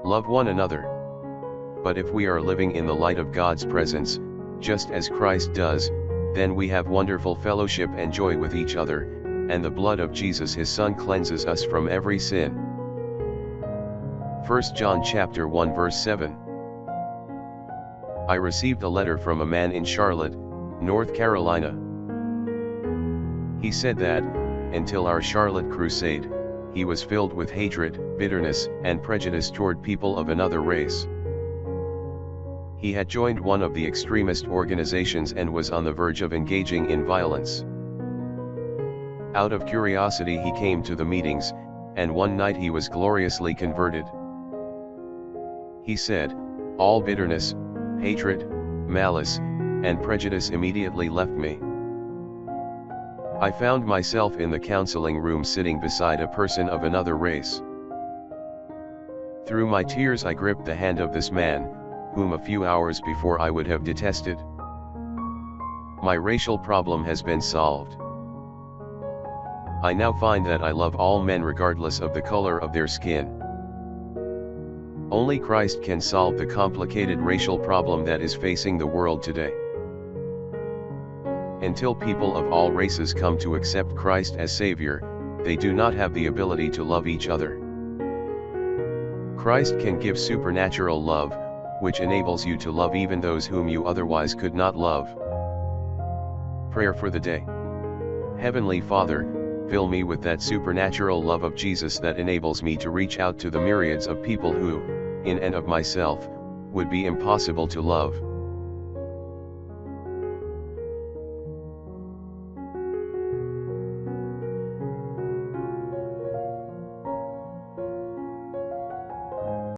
Love one another. But if we are living in the light of God's presence, just as Christ does, then we have wonderful fellowship and joy with each other, and the blood of Jesus his Son cleanses us from every sin. 1 John chapter 1 verse 7. I received a letter from a man in Charlotte, North Carolina. He said that, until our Charlotte crusade, he was filled with hatred, bitterness, and prejudice toward people of another race. He had joined one of the extremist organizations and was on the verge of engaging in violence. Out of curiosity he came to the meetings, and one night he was gloriously converted. He said, "All bitterness, hatred, malice, and prejudice immediately left me. I found myself in the counseling room sitting beside a person of another race. Through my tears I gripped the hand of this man, whom a few hours before I would have detested. My racial problem has been solved. I now find that I love all men regardless of the color of their skin. Only Christ can solve the complicated racial problem that is facing the world today. Until people of all races come to accept Christ as Savior, they do not have the ability to love each other. Christ can give supernatural love, which enables you to love even those whom you otherwise could not love." Prayer for the day. Heavenly Father, fill me with that supernatural love of Jesus that enables me to reach out to the myriads of people who, in and of myself, would be impossible to love.